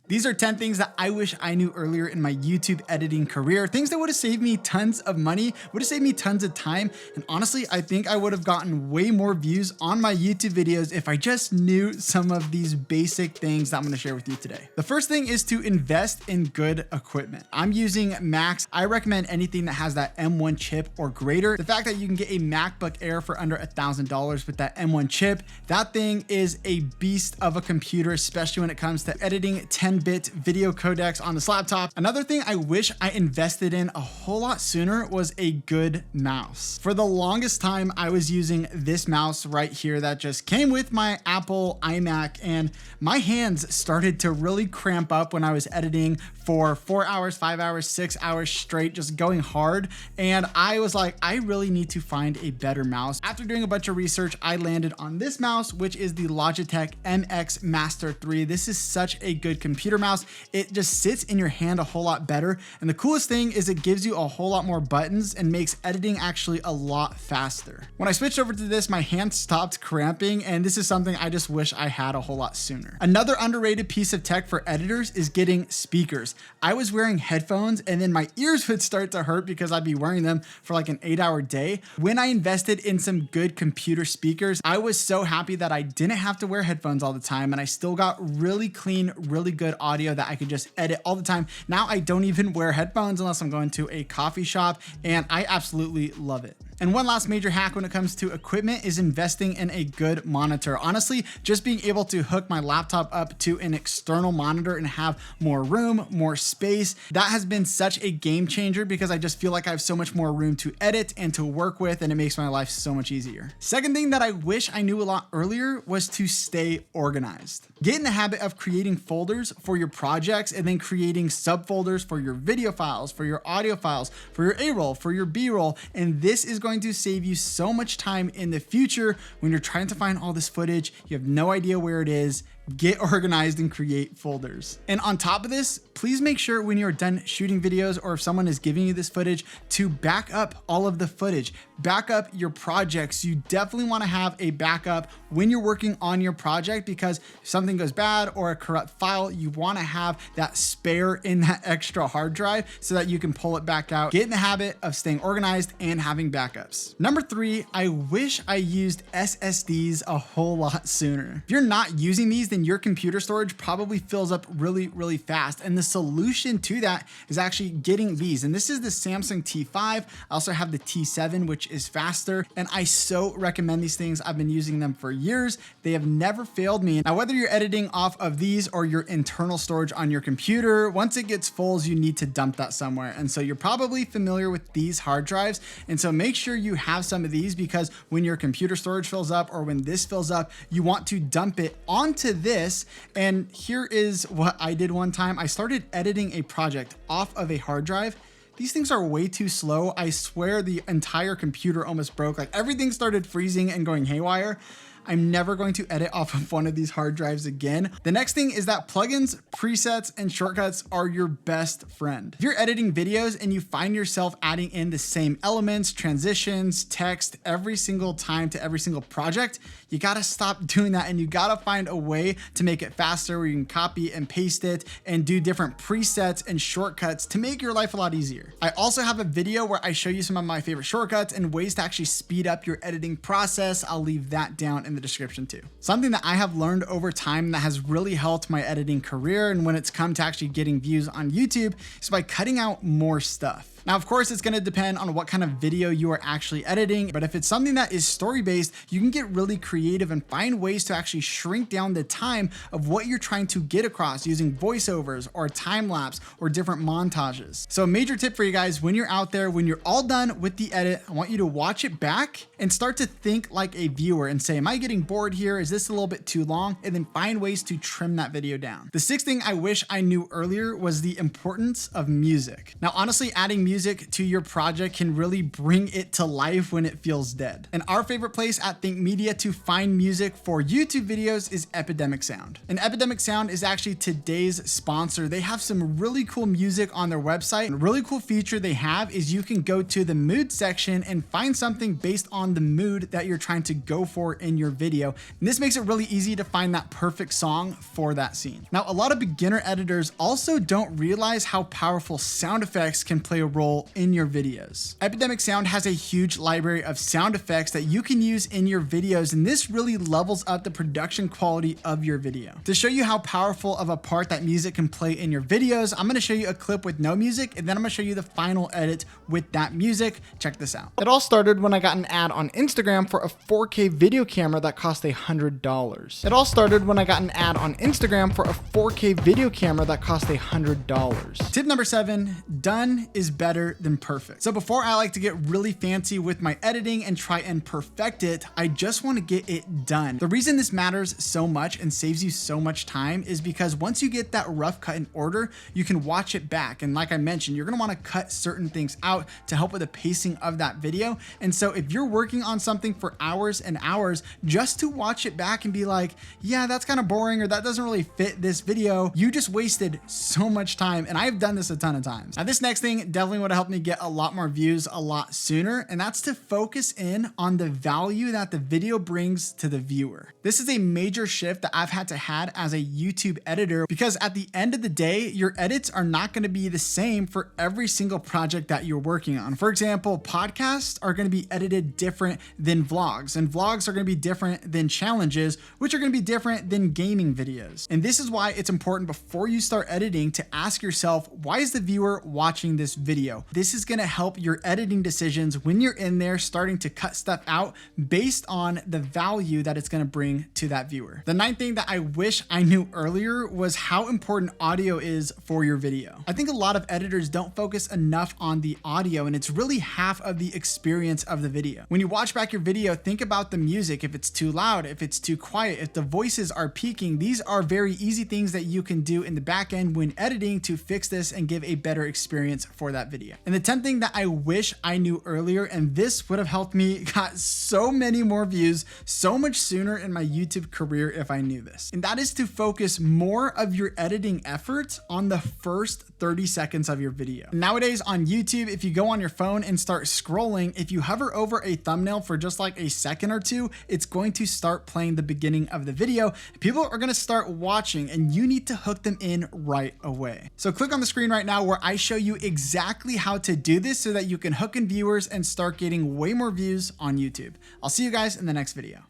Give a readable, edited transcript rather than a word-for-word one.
These are 10 things that I wish I knew earlier in my YouTube editing career, things that would have saved me tons of money, would have saved me tons of time, and honestly, I think I would have gotten way more views on my YouTube videos if I just knew some of these basic things that I'm gonna share with you today. The first thing is to invest in good equipment. I'm using Macs. I recommend anything that has that M1 chip or greater. The fact that you can get a MacBook Air for under $1,000 with that M1 chip, that thing is a beast of a computer, especially when it comes to editing 10-bit video codecs on this laptop. Another thing I wish I invested in a whole lot sooner was a good mouse. For the longest time, I was using this mouse right here that just came with my Apple iMac, and my hands started to really cramp up when I was editing for 4 hours, 5 hours, 6 hours straight, just going hard. And I was like, I really need to find a better mouse. After doing a bunch of research, I landed on this mouse, which is the Logitech MX Master 3. This is such a good computer mouse. It just sits in your hand a whole lot better. And the coolest thing is it gives you a whole lot more buttons and makes editing actually a lot faster. When I switched over to this, my hand stopped cramping, and this is something I just wish I had a whole lot sooner. Another underrated piece of tech for editors is getting speakers. I was wearing headphones and then my ears would start to hurt because I'd be wearing them for like an 8-hour day. When I invested in some good computer speakers, I was so happy that I didn't have to wear headphones all the time, and I still got really clean, really good audio that I could just edit all the time. Now I don't even wear headphones unless I'm going to a coffee shop, and I absolutely love it. And one last major hack when it comes to equipment is investing in a good monitor. Honestly, just being able to hook my laptop up to an external monitor and have more room, more space, that has been such a game changer because I just feel like I have so much more room to edit and to work with, and it makes my life so much easier. Second thing that I wish I knew a lot earlier was to stay organized. Get in the habit of creating folders for your projects and then creating subfolders for your video files, for your audio files, for your A-roll, for your B-roll, and this is going to save you so much time in the future when you're trying to find all this footage. You have no idea where it is. Get organized and create folders. And on top of this, please make sure when you're done shooting videos, or if someone is giving you this footage, to back up all of the footage. Back up your projects. You definitely want to have a backup when you're working on your project, because if something goes bad or a corrupt file, you want to have that spare in that extra hard drive so that you can pull it back out. Get in the habit of staying organized and having backups. Number 3, I wish I used SSDs a whole lot sooner. If you're not using these, then your computer storage probably fills up really, really fast. And the solution to that is actually getting these. And this is the Samsung T5. I also have the T7, which is faster. And I so recommend these things. I've been using them for years. They have never failed me. Now, whether you're editing off of these or your internal storage on your computer, once it gets full, you need to dump that somewhere. And so you're probably familiar with these hard drives. And so make sure you have some of these, because when your computer storage fills up or when this fills up, you want to dump it onto this. And here is what I did one time. I started editing a project off of a hard drive. These things are way too slow. I swear the entire computer almost broke. Like, everything started freezing and going haywire. I'm never going to edit off of one of these hard drives again. The next thing is that plugins, presets, and shortcuts are your best friend. If you're editing videos and you find yourself adding in the same elements, transitions, text every single time to every single project, you gotta stop doing that, and you gotta find a way to make it faster where you can copy and paste it and do different presets and shortcuts to make your life a lot easier. I also have a video where I show you some of my favorite shortcuts and ways to actually speed up your editing process. I'll leave that down in the description too. Something that I have learned over time that has really helped my editing career, and when it's come to actually getting views on YouTube, is by cutting out more stuff. Now, of course, it's going to depend on what kind of video you are actually editing, but if it's something that is story-based, you can get really creative and find ways to actually shrink down the time of what you're trying to get across using voiceovers or time-lapse or different montages. So a major tip for you guys, when you're out there, when you're all done with the edit, I want you to watch it back and start to think like a viewer and say, am I getting bored here? Is this a little bit too long? And then find ways to trim that video down. The 6th thing I wish I knew earlier was the importance of music. Now, honestly, adding music to your project can really bring it to life when it feels dead. And our favorite place at Think Media to find music for YouTube videos is Epidemic Sound. And Epidemic Sound is actually today's sponsor. They have some really cool music on their website. And a really cool feature they have is you can go to the mood section and find something based on the mood that you're trying to go for in your video. And this makes it really easy to find that perfect song for that scene. Now, a lot of beginner editors also don't realize how powerful sound effects can play a role in your videos. Epidemic Sound has a huge library of sound effects that you can use in your videos, and this really levels up the production quality of your video. To show you how powerful of a part that music can play in your videos, I'm gonna show you a clip with no music, and then I'm gonna show you the final edit with that music. Check this out. It all started when I got an ad on Instagram for a 4K video camera that cost $100. It all started when I got an ad on Instagram for a 4K video camera that cost $100. Tip number 7, done is better than perfect. So before I like to get really fancy with my editing and try and perfect it, I just want to get it done. The reason this matters so much and saves you so much time is because once you get that rough cut in order, you can watch it back. And like I mentioned, you're going to want to cut certain things out to help with the pacing of that video. And so if you're working on something for hours and hours, just to watch it back and be like, yeah, that's kind of boring, or that doesn't really fit this video, you just wasted so much time. And I've done this a ton of times. Now, this next thing definitely would have helped me get a lot more views a lot sooner. And that's to focus in on the value that the video brings to the viewer. This is a major shift that I've had to have as a YouTube editor, because at the end of the day, your edits are not going to be the same for every single project that you're working on. For example, podcasts are going to be edited different than vlogs, and vlogs are going to be different than challenges, which are going to be different than gaming videos. And this is why it's important before you start editing to ask yourself, why is the viewer watching this video? This is going to help your editing decisions when you're in there starting to cut stuff out based on the value that it's going to bring to that viewer. The 9th thing that I wish I knew earlier was how important audio is for your video. I think a lot of editors don't focus enough on the audio, and it's really half of the experience of the video. When you watch back your video, think about the music. If it's too loud, if it's too quiet, if the voices are peaking, these are very easy things that you can do in the back end when editing to fix this and give a better experience for that video. And the 10th thing that I wish I knew earlier, and this would have helped me got so many more views so much sooner in my YouTube career if I knew this, and that is to focus more of your editing efforts on the first 30 seconds of your video. Nowadays on YouTube, if you go on your phone and start scrolling, if you hover over a thumbnail for just like a second or two, it's going to start playing the beginning of the video. People are going to start watching, and you need to hook them in right away. So click on the screen right now where I show you exactly how to do this so that you can hook in viewers and start getting way more views on YouTube. I'll see you guys in the next video.